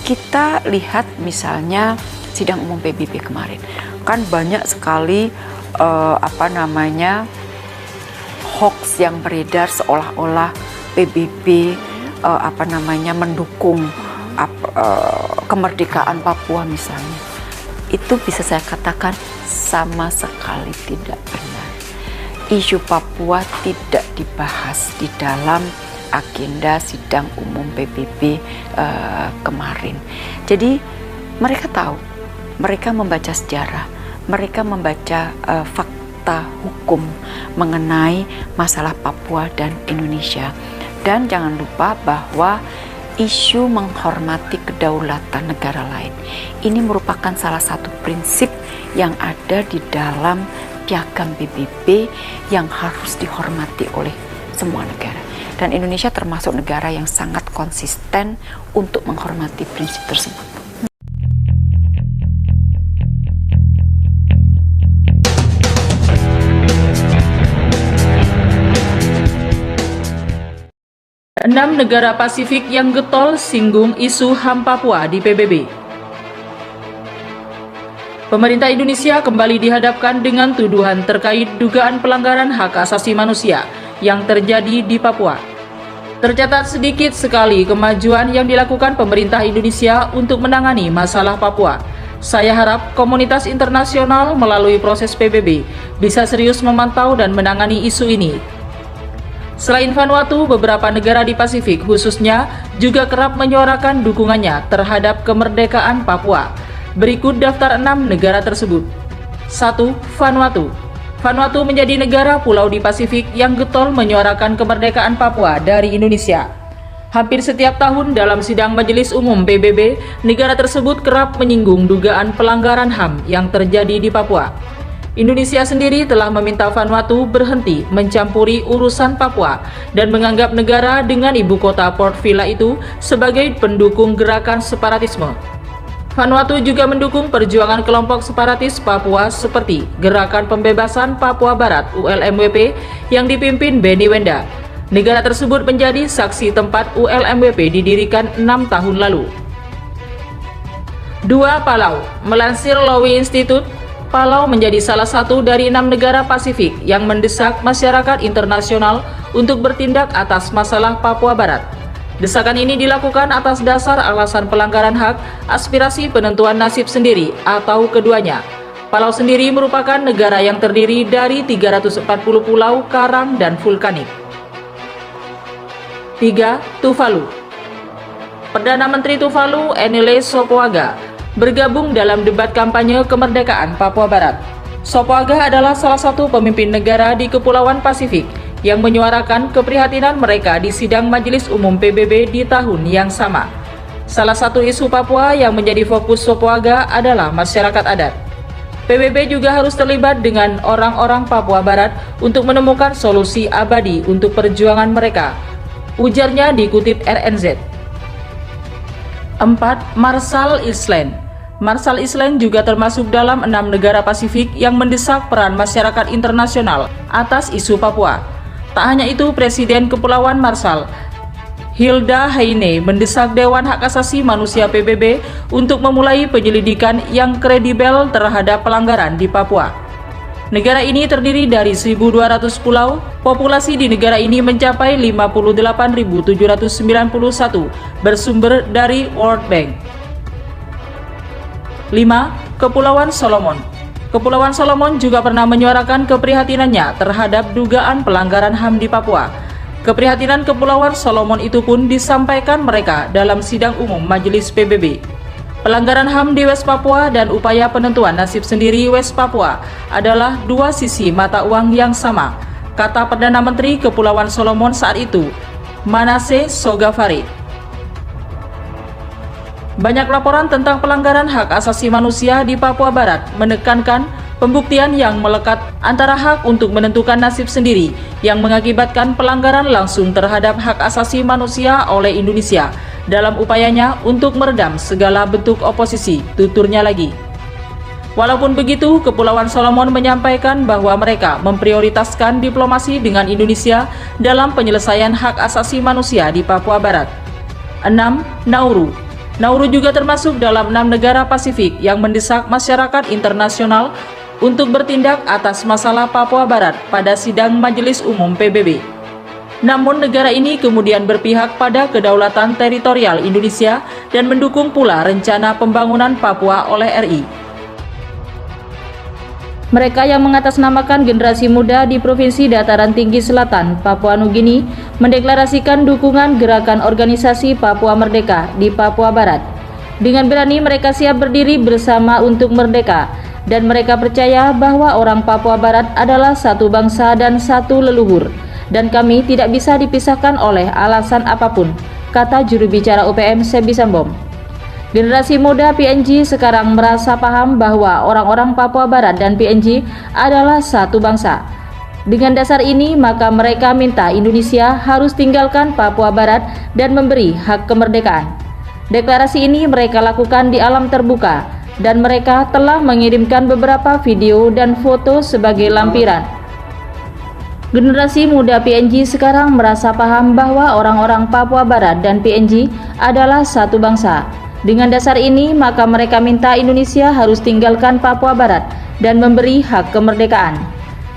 Kita lihat misalnya sidang umum PBB kemarin, kan banyak sekali hoax yang beredar seolah-olah PBB mendukung kemerdekaan Papua misalnya. Itu bisa saya katakan sama sekali tidak benar. Isu Papua tidak dibahas di dalam agenda sidang umum PBB kemarin. Jadi mereka tahu, mereka membaca sejarah, mereka membaca fakta hukum mengenai masalah Papua dan Indonesia. Dan jangan lupa bahwa isu menghormati kedaulatan negara lain ini merupakan salah satu prinsip yang ada di dalam piagam PBB yang harus dihormati oleh semua negara. Dan Indonesia termasuk negara yang sangat konsisten untuk menghormati prinsip tersebut. Enam negara Pasifik yang getol singgung isu HAM Papua di PBB. Pemerintah Indonesia kembali dihadapkan dengan tuduhan terkait dugaan pelanggaran hak asasi manusia yang terjadi di Papua. Tercatat sedikit sekali kemajuan yang dilakukan pemerintah Indonesia untuk menangani masalah Papua. Saya harap komunitas internasional melalui proses PBB bisa serius memantau dan menangani isu ini. Selain Vanuatu, beberapa negara di Pasifik khususnya juga kerap menyuarakan dukungannya terhadap kemerdekaan Papua. Berikut daftar 6 negara tersebut. 1. Vanuatu. Vanuatu menjadi negara pulau di Pasifik yang getol menyuarakan kemerdekaan Papua dari Indonesia. Hampir setiap tahun dalam sidang Majelis Umum PBB, negara tersebut kerap menyinggung dugaan pelanggaran HAM yang terjadi di Papua. Indonesia sendiri telah meminta Vanuatu berhenti mencampuri urusan Papua dan menganggap negara dengan ibu kota Port Vila itu sebagai pendukung gerakan separatisme. Vanuatu juga mendukung perjuangan kelompok separatis Papua seperti Gerakan Pembebasan Papua Barat ULMWP yang dipimpin Benny Wenda. Negara tersebut menjadi saksi tempat ULMWP didirikan 6 tahun lalu. 2. Palau. Melansir Lowy Institute, Palau menjadi salah satu dari 6 negara Pasifik yang mendesak masyarakat internasional untuk bertindak atas masalah Papua Barat. Desakan ini dilakukan atas dasar alasan pelanggaran hak, aspirasi penentuan nasib sendiri, atau keduanya. Palau sendiri merupakan negara yang terdiri dari 340 pulau, karang, dan vulkanik. 3. Tuvalu. Perdana Menteri Tuvalu, Enele Sopoaga, bergabung dalam debat kampanye kemerdekaan Papua Barat. Sopoaga adalah salah satu pemimpin negara di Kepulauan Pasifik yang menyuarakan keprihatinan mereka di sidang Majelis Umum PBB di tahun yang sama. Salah satu isu Papua yang menjadi fokus Sopoaga adalah masyarakat adat. PBB juga harus terlibat dengan orang-orang Papua Barat untuk menemukan solusi abadi untuk perjuangan mereka, ujarnya dikutip RNZ. 4. Marshall Islands. Marshall Islands juga termasuk dalam 6 negara Pasifik yang mendesak peran masyarakat internasional atas isu Papua. Tak hanya itu, Presiden Kepulauan Marshall, Hilda Heine, mendesak Dewan Hak Asasi Manusia PBB untuk memulai penyelidikan yang kredibel terhadap pelanggaran di Papua. Negara ini terdiri dari 1.200 pulau, populasi di negara ini mencapai 58.791, bersumber dari World Bank. 5. Kepulauan Solomon. Kepulauan Solomon juga pernah menyuarakan keprihatinannya terhadap dugaan pelanggaran HAM di Papua. Keprihatinan Kepulauan Solomon itu pun disampaikan mereka dalam sidang umum Majelis PBB. Pelanggaran HAM di West Papua dan upaya penentuan nasib sendiri West Papua adalah dua sisi mata uang yang sama, kata Perdana Menteri Kepulauan Solomon saat itu, Manasseh Sogavare. Banyak laporan tentang pelanggaran hak asasi manusia di Papua Barat menekankan pembuktian yang melekat antara hak untuk menentukan nasib sendiri yang mengakibatkan pelanggaran langsung terhadap hak asasi manusia oleh Indonesia dalam upayanya untuk meredam segala bentuk oposisi, tuturnya lagi. Walaupun begitu, Kepulauan Solomon menyampaikan bahwa mereka memprioritaskan diplomasi dengan Indonesia dalam penyelesaian hak asasi manusia di Papua Barat. 6. Nauru. Nauru juga termasuk dalam 6 negara Pasifik yang mendesak masyarakat internasional untuk bertindak atas masalah Papua Barat pada sidang Majelis Umum PBB. Namun negara ini kemudian berpihak pada kedaulatan teritorial Indonesia dan mendukung pula rencana pembangunan Papua oleh RI. Mereka yang mengatasnamakan generasi muda di Provinsi Dataran Tinggi Selatan, Papua Nugini, mendeklarasikan dukungan gerakan organisasi Papua Merdeka di Papua Barat. Dengan berani mereka siap berdiri bersama untuk merdeka, dan mereka percaya bahwa orang Papua Barat adalah satu bangsa dan satu leluhur, dan kami tidak bisa dipisahkan oleh alasan apapun, kata juru bicara UPM Sebi Sambom. Generasi muda PNG sekarang merasa paham bahwa orang-orang Papua Barat dan PNG adalah satu bangsa. Dengan dasar ini, maka mereka minta Indonesia harus tinggalkan Papua Barat dan memberi hak kemerdekaan. Deklarasi ini mereka lakukan di alam terbuka, dan mereka telah mengirimkan beberapa video dan foto sebagai lampiran. Generasi muda PNG sekarang merasa paham bahwa orang-orang Papua Barat dan PNG adalah satu bangsa. Dengan dasar ini, maka mereka minta Indonesia harus tinggalkan Papua Barat dan memberi hak kemerdekaan.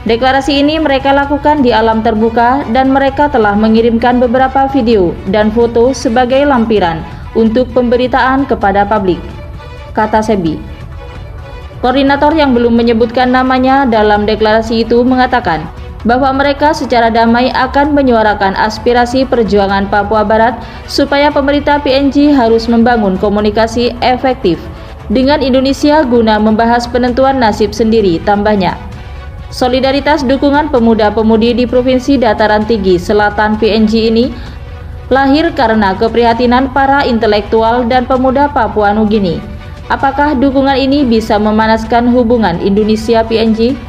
Deklarasi ini mereka lakukan di alam terbuka dan mereka telah mengirimkan beberapa video dan foto sebagai lampiran untuk pemberitaan kepada publik, kata Sebi. Koordinator yang belum menyebutkan namanya dalam deklarasi itu mengatakan bahwa mereka secara damai akan menyuarakan aspirasi perjuangan Papua Barat supaya pemerintah PNG harus membangun komunikasi efektif dengan Indonesia guna membahas penentuan nasib sendiri, tambahnya. Solidaritas dukungan pemuda-pemudi di Provinsi Dataran Tinggi Selatan PNG ini lahir karena keprihatinan para intelektual dan pemuda Papua Nugini. Apakah dukungan ini bisa memanaskan hubungan Indonesia PNG?